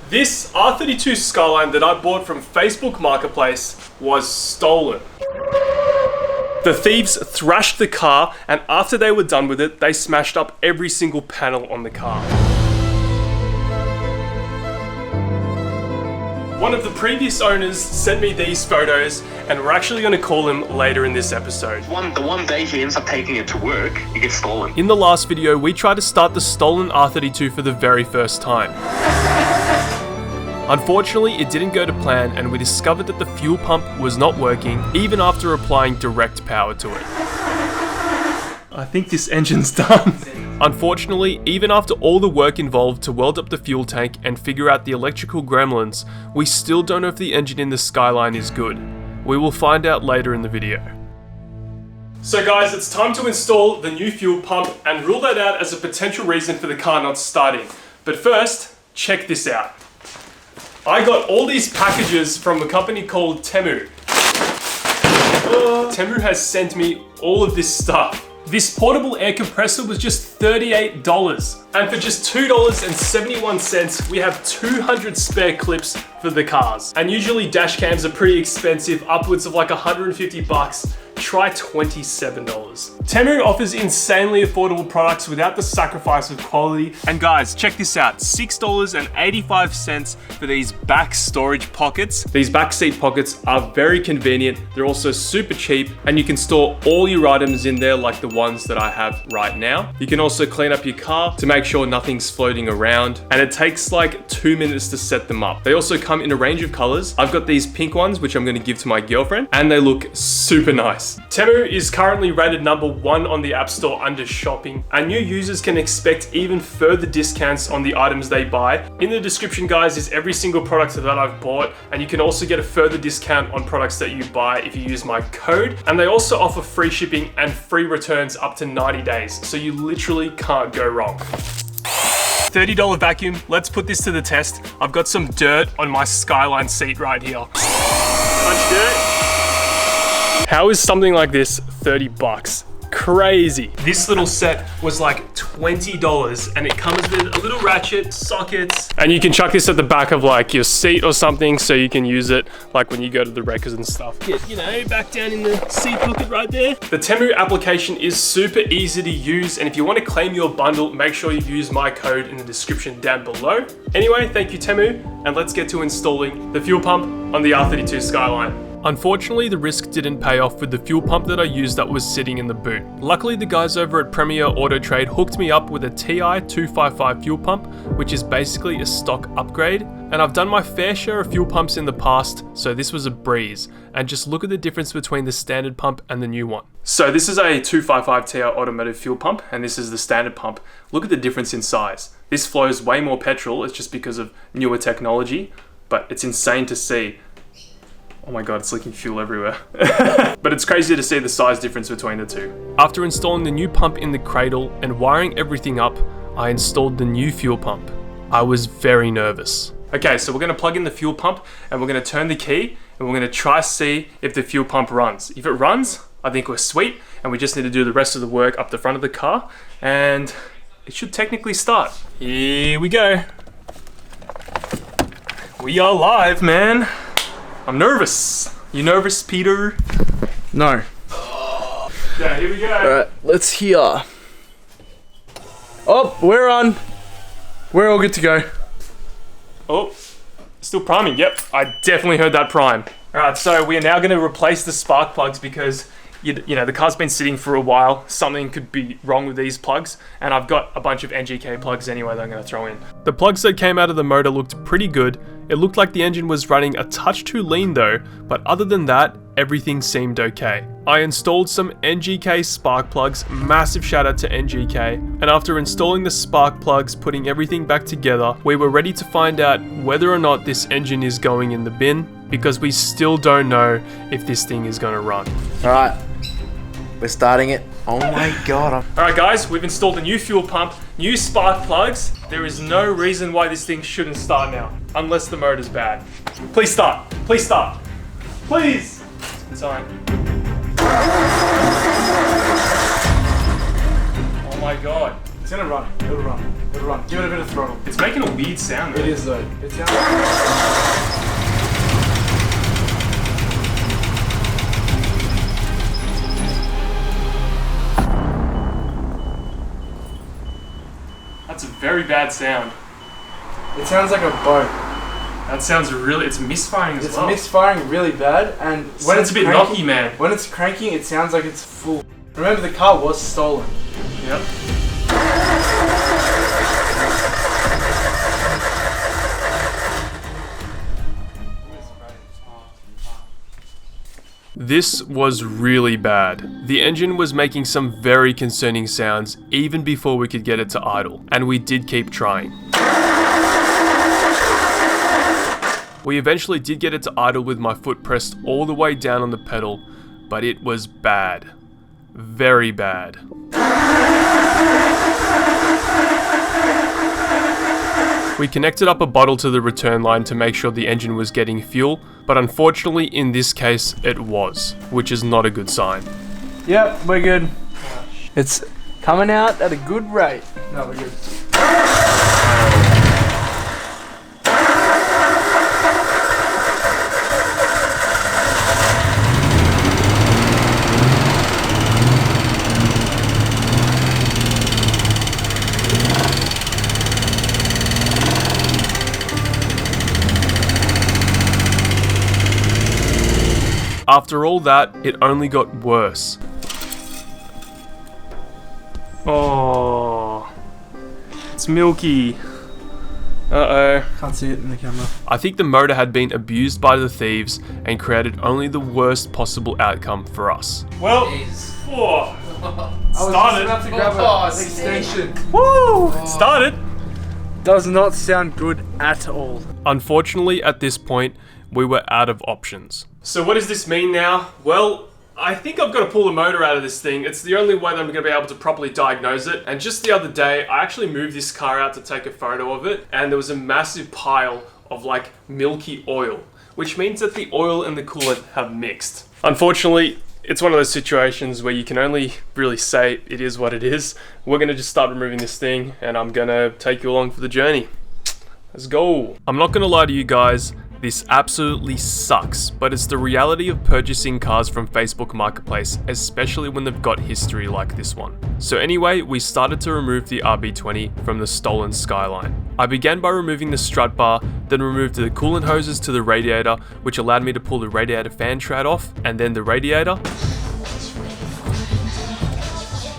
This R32 Skyline that I bought from Facebook Marketplace was stolen. The thieves thrashed the car, and after they were done with it, they smashed up every single panel on the car. One of the previous owners sent me these photos, and we're actually going to call him later in this episode. The one day he ends up taking it to work, it gets stolen. In the last video, we tried to start the stolen R32 for the very first time. Unfortunately, it didn't go to plan, and we discovered that the fuel pump was not working, even after applying direct power to it. I think this engine's done. Unfortunately, even after all the work involved to weld up the fuel tank and figure out the electrical gremlins, we still don't know if the engine in the Skyline is good. We will find out later in the video. So guys, it's time to install the new fuel pump and rule that out as a potential reason for the car not starting. But first, check this out. I got all these packages from a company called Temu. Temu has sent me all of this stuff. This portable air compressor was just $38. And for just $2.71, we have 200 spare clips for the cars. And usually dash cams are pretty expensive, upwards of like 150 bucks. Try $27. Temu offers insanely affordable products without the sacrifice of quality. And guys, check this out, $6.85 for these back storage pockets. These back seat pockets are very convenient. They're also super cheap, and you can store all your items in there like the ones that I have right now. You can also clean up your car to make sure nothing's floating around, and it takes like 2 minutes to set them up. They also come in a range of colors. I've got these pink ones, which I'm gonna give to my girlfriend, and they look super nice. Temu is currently rated #1 on the App Store under shopping, and new users can expect even further discounts on the items they buy. In the description, guys, is every single product that I've bought, and you can also get a further discount on products that you buy if you use my code. And they also offer free shipping and free returns up to 90 days, so you literally can't go wrong. $30 vacuum, let's put this to the test. I've got some dirt on my Skyline seat right here. Much dirt. How is something like this 30 bucks? Crazy. This little set was like $20, and it comes with a little ratchet, sockets, and you can chuck this at the back of like your seat or something, so you can use it like when you go to the wreckers and stuff. Get, you know, back down in the seat pocket right there. The Temu application is super easy to use, and if you want to claim your bundle, make sure you use my code in the description down below. Anyway, thank you Temu, and let's get to installing the fuel pump on the R32 Skyline. Unfortunately, the risk didn't pay off with the fuel pump that I used that was sitting in the boot. Luckily, the guys over at Premier Auto Trade hooked me up with a TI 255 fuel pump, which is basically a stock upgrade. And I've done my fair share of fuel pumps in the past, so this was a breeze. And just look at the difference between the standard pump and the new one. So this is a 255 TI automotive fuel pump, and this is the standard pump. Look at the difference in size. This flows way more petrol, it's just because of newer technology, but it's insane to see. Oh my god, it's leaking fuel everywhere. But it's crazy to see the size difference between the two. After installing the new pump in the cradle and wiring everything up, I installed the new fuel pump. I was very nervous. Okay, so we're gonna plug in the fuel pump, and we're gonna turn the key, and we're gonna try to see if the fuel pump runs. If it runs, I think we're sweet, and we just need to do the rest of the work up the front of the car, and it should technically start. Here we go. We are live, man. I'm nervous. You nervous, Peter? No. Yeah, here we go. Alright, let's hear. Oh, we're on. We're all good to go. Oh, still priming. Yep, I definitely heard that prime. Alright, so we are now going to replace the spark plugs because you know, the car's been sitting for a while. Something could be wrong with these plugs, and I've got a bunch of NGK plugs anyway that I'm going to throw in. The plugs that came out of the motor looked pretty good. It looked like the engine was running a touch too lean though, but other than that, everything seemed okay. I installed some NGK spark plugs, massive shout out to NGK, and after installing the spark plugs, putting everything back together, we were ready to find out whether or not this engine is going in the bin, because we still don't know if this thing is going to run. Alright, we're starting it. Oh my god. Alright guys, we've installed a new fuel pump, new spark plugs. There is no reason why this thing shouldn't start now, unless the motor's bad. Please start, please start, please! Sorry. Oh my god, It's gonna run. It'll run. It'll run. Give it a bit of throttle. It's making a weird sound though. It is though. It sounds like... That's a very bad sound. It sounds like a boat. That sounds really, it's misfiring as well. It's misfiring really bad, and when it's a bit cranking, knocky, man. When it's cranking, it sounds like it's full. Remember, the car was stolen. Yep. This was really bad. The engine was making some very concerning sounds even before we could get it to idle, and we did keep trying. We eventually did get it to idle with my foot pressed all the way down on the pedal, but it was bad. Very bad. We connected up a bottle to the return line to make sure the engine was getting fuel, but unfortunately in this case it was, which is not a good sign. Yep, we're good. It's coming out at a good rate. No, we're good. After all that, it only got worse. Oh, it's milky. Uh-oh. Can't see it in the camera. I think the motor had been abused by the thieves and created only the worst possible outcome for us. Well, started. About to grab an extension. Woo! Started. Does not sound good at all. Unfortunately, at this point, we were out of options. So what does this mean now? Well, I think I've got to pull the motor out of this thing. It's the only way that I'm going to be able to properly diagnose it. And just the other day, I actually moved this car out to take a photo of it, and there was a massive pile of like milky oil, which means that the oil and the coolant have mixed. Unfortunately, it's one of those situations where you can only really say it is what it is. We're going to just start removing this thing, and I'm going to take you along for the journey. Let's go. I'm not going to lie to you guys. This absolutely sucks, but it's the reality of purchasing cars from Facebook Marketplace, especially when they've got history like this one. So anyway, we started to remove the RB20 from the stolen Skyline. I began by removing the strut bar, then removed the coolant hoses to the radiator, which allowed me to pull the radiator fan shroud off, and then the radiator.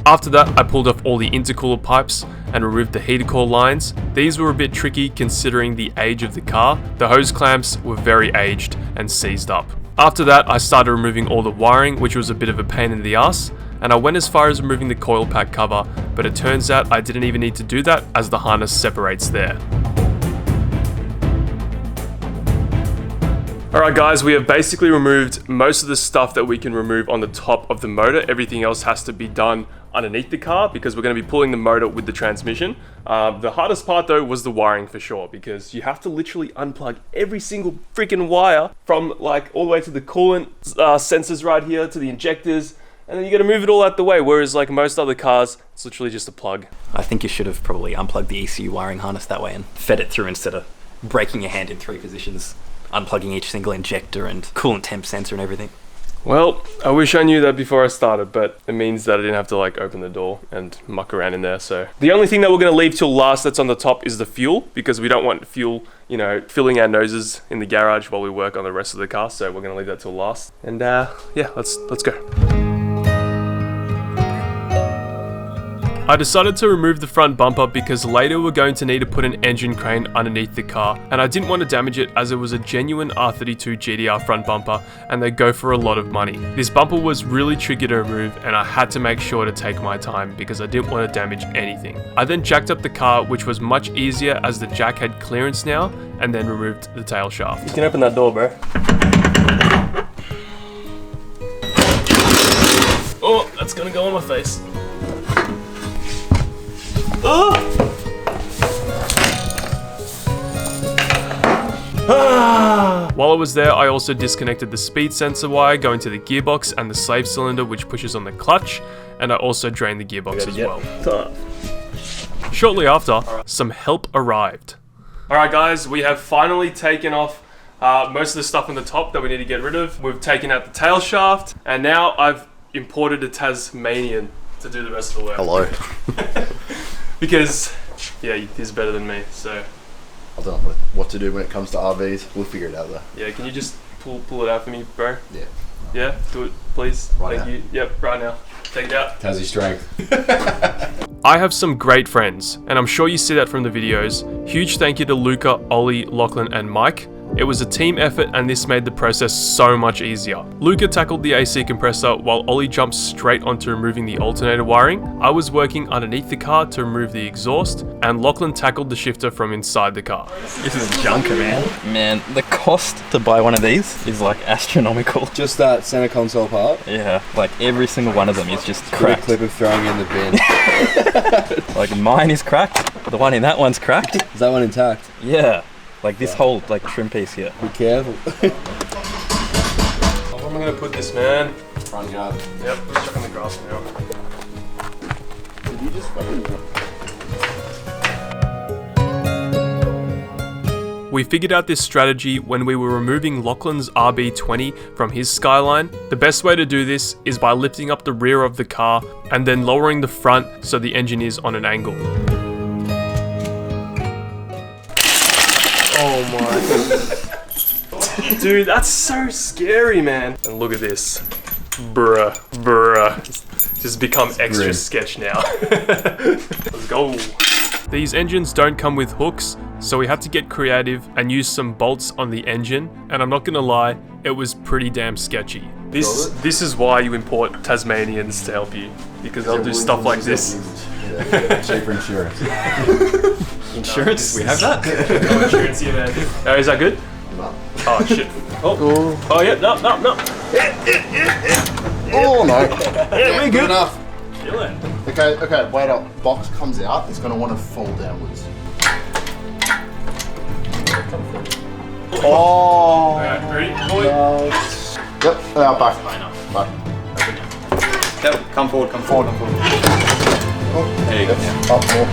After that, I pulled off all the intercooler pipes and removed the heater core lines. These were a bit tricky considering the age of the car. The hose clamps were very aged and seized up. After that, I started removing all the wiring, which was a bit of a pain in the ass, and I went as far as removing the coil pack cover, but it turns out I didn't even need to do that as the harness separates there. Alright guys, we have basically removed most of the stuff that we can remove on the top of the motor. Everything else has to be done underneath the car because we're going to be pulling the motor with the transmission. The hardest part though was the wiring for sure, because you have to literally unplug every single freaking wire from like all the way to the coolant sensors right here to the injectors, and then you got to move it all out the way, whereas like most other cars it's literally just a plug. I think you should have probably unplugged the ECU wiring harness that way and fed it through instead of breaking your hand in 3 positions, unplugging each single injector and coolant temp sensor and everything. Well, I wish I knew that before I started, but it means that I didn't have to like open the door and muck around in there. So the only thing that we're going to leave till last that's on the top is the fuel, because we don't want fuel, you know, filling our noses in the garage while we work on the rest of the car. So we're going to leave that till last. And yeah, let's go. I decided to remove the front bumper because later we're going to need to put an engine crane underneath the car, and I didn't want to damage it as it was a genuine R32 GTR front bumper and they go for a lot of money. This bumper was really tricky to remove and I had to make sure to take my time because I didn't want to damage anything. I then jacked up the car, which was much easier as the jack had clearance now, and then removed the tail shaft. You can open that door, bro. Oh, that's gonna go on my face. While I was there, I also disconnected the speed sensor wire going to the gearbox and the slave cylinder which pushes on the clutch, and I also drained the gearbox as well. Shortly after, some help arrived. Alright guys, we have finally taken off most of the stuff on the top that we need to get rid of. We've taken out the tail shaft, and now I've imported a Tasmanian to do the rest of the work. Hello. Because, yeah, he's better than me, so. I don't know what to do when it comes to RVs. We'll figure it out though. Yeah, can you just pull it out for me, bro? Yeah. Yeah, do it, please. Right Thank now. you. Yep, right now. Take it out. Tassie strength. I have some great friends, and I'm sure you see that from the videos. Huge thank you to Luca, Ollie, Lachlan, and Mike. It was a team effort, and this made the process so much easier. Luca tackled the AC compressor while Ollie jumped straight onto removing the alternator wiring. I was working underneath the car to remove the exhaust, and Lachlan tackled the shifter from inside the car. This is junker, man. Man, the cost to buy one of these is like astronomical. Just that center console part. Yeah, like every single one of them is just With a cracked. clip of throwing in the bin. Like mine is cracked, the one in that one's cracked. Is that one intact? Yeah, like this whole like trim piece here. Be careful. Where am I gonna put this, man? Front yard. Yep, just chuck on the grass now. Did you just We figured out this strategy when we were removing Lachlan's RB20 from his Skyline. The best way to do this is by lifting up the rear of the car and then lowering the front so the engine is on an angle. Oh my. Dude, that's so scary, man. And look at this. Bruh. Just become extra sketch now. Let's go. These engines don't come with hooks, so we had to get creative and use some bolts on the engine, and I'm not gonna lie, it was pretty damn sketchy. This is why you import Tasmanians to help you, because they'll do stuff like this. Yeah, cheaper insurance. Insurance? We have that? No insurance here, man. Is that good? No. Oh shit. Oh yeah, no. Oh no. Yeah, we're good. Enough. Chilling. Okay, wait up. Box comes out, it's gonna want to fall downwards. Oh. Alright, ready? Boy. Yep, back. Back. Yep, come forward. Oh, There you go. yep, up more.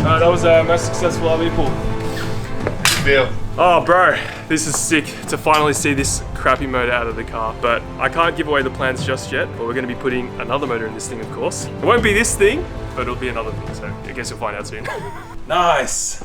That was our most successful RV pull. Feel. Oh bro, this is sick to finally see this crappy motor out of the car, but I can't give away the plans just yet, but we're going to be putting another motor in this thing, of course. It won't be this thing, but it'll be another thing, so I guess you'll find out soon. Nice.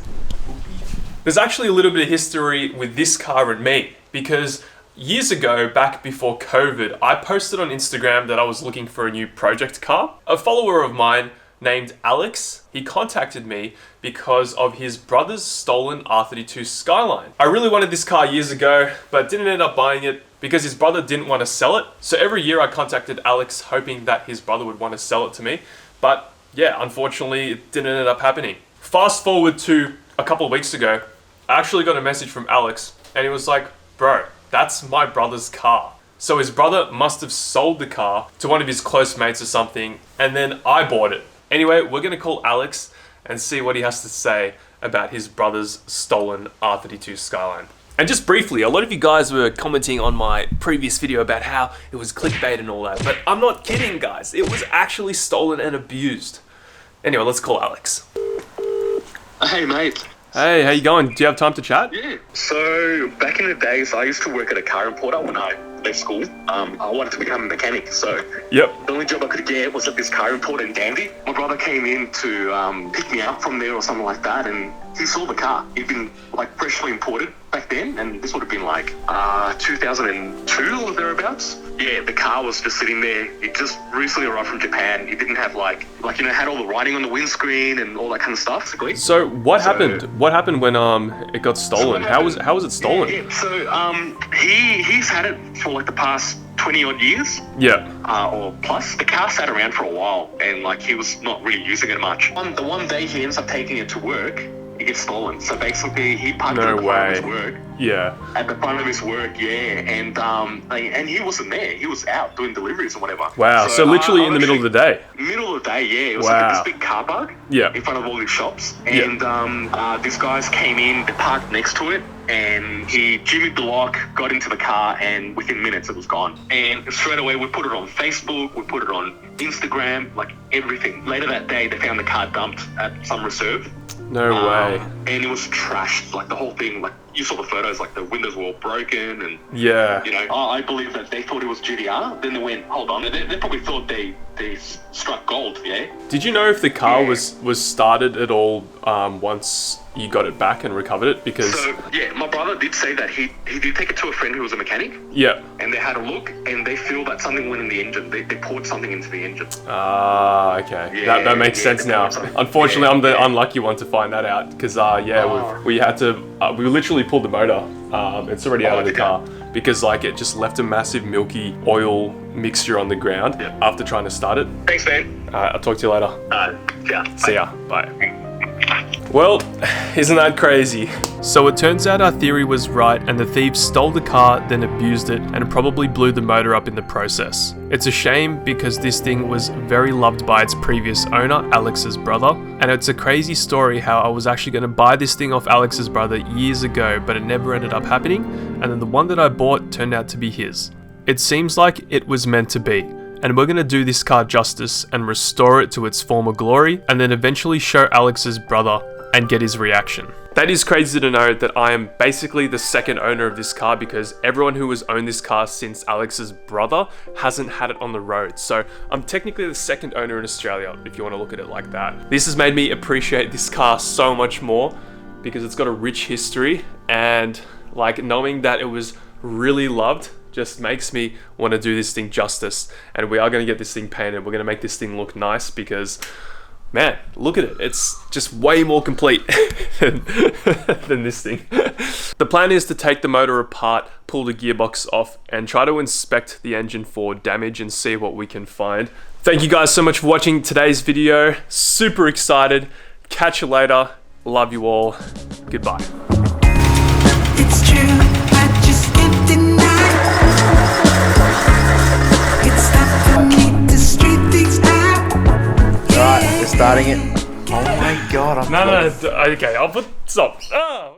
There's actually a little bit of history with this car and me, because years ago, back before COVID, I posted on Instagram that I was looking for a new project car. A follower of mine named Alex, he contacted me because of his brother's stolen R32 Skyline. I really wanted this car years ago, but didn't end up buying it because his brother didn't want to sell it. So every year I contacted Alex hoping that his brother would want to sell it to me. But yeah, unfortunately it didn't end up happening. Fast forward to a couple of weeks ago, I actually got a message from Alex and he was like, bro, that's my brother's car. So his brother must have sold the car to one of his close mates or something, and then I bought it. Anyway, we're gonna call Alex and see what he has to say about his brother's stolen R32 Skyline. And just briefly, a lot of you guys were commenting on my previous video about how it was clickbait and all that, but I'm not kidding, guys. It was actually stolen and abused. Anyway, let's call Alex. Hey, mate. Hey, how you going? Do you have time to chat? Yeah. So, back in the days, I used to work at a car importer when I left school. I wanted to become a mechanic, so Yep. the only job I could get was at this car importer in Dandy. My brother came in to pick me up from there or something like that, and he saw the car. He'd been like freshly imported back then, and this would have been like 2002 or thereabouts. Yeah, the car was just sitting there. It just recently arrived from Japan. It didn't have like had all the writing on the windscreen and all that kind of stuff. Basically. So what happened? What happened when it got stolen? How was it stolen? Yeah. So he's had it for like the past 20 odd years. Yeah. Or plus. The car sat around for a while and like he was not really using it much. The one day he ends up taking it to work, it gets stolen. So basically, he parked No at the front of his way. work. Yeah. At the front of his work, yeah, and he wasn't there. He was out doing deliveries or whatever. Wow. So literally in the middle of the day. Middle of the day, yeah. It was Wow. like this big car park Yeah. in front of all these shops. Yeah. And these guys came in, they parked next to it, and he jimmied the lock, got into the car, and within minutes it was gone. And straight away we put it on Facebook, we put it on Instagram, like everything. Later that day they found the car dumped at some reserve. No way. And it was trashed, like the whole thing, like you saw the photos, like the windows were all broken, and Yeah. you know, I believe that they thought it was GDR. Then they went, hold on, they probably thought they struck gold, yeah. Did you know if the car Yeah. was started at all once you got it back and recovered it? Because So yeah, my brother did say that he did take it to a friend who was a mechanic, yeah. and they had a look, and they feel that something went in the engine. They poured something into the engine. Ah, okay. Yeah, that makes yeah, sense they now. poured something. Unfortunately, Yeah, I'm the yeah. unlucky one to find that out because we had to we literally pulled the motor. It's already out of the did car because like it just left a massive milky oil mixture on the ground Yeah. after trying to start it. Thanks, man. I'll talk to you later. Yeah. See ya. Bye. Well, isn't that crazy? So it turns out our theory was right and the thieves stole the car, then abused it, and probably blew the motor up in the process. It's a shame because this thing was very loved by its previous owner, Alex's brother, and it's a crazy story how I was actually going to buy this thing off Alex's brother years ago, but it never ended up happening, and then the one that I bought turned out to be his. It seems like it was meant to be. And we're going to do this car justice and restore it to its former glory, and then eventually show Alex's brother and get his reaction. That is crazy to know that I am basically the second owner of this car because everyone who has owned this car since Alex's brother hasn't had it on the road. So I'm technically the second owner in Australia, if you want to look at it like that. This has made me appreciate this car so much more because it's got a rich history, and like knowing that it was really loved just makes me want to do this thing justice. And we are going to get this thing painted. We're going to make this thing look nice because, man, look at it. It's just way more complete than this thing. The plan is to take the motor apart, pull the gearbox off, and try to inspect the engine for damage and see what we can find. Thank you guys so much for watching today's video. Super excited. Catch you later. Love you all. Goodbye. It's true, I just can't deny. It's time for me to straighten things out. Alright, we're starting it. Oh my god, I'm No, okay, I'll put stop. Oh.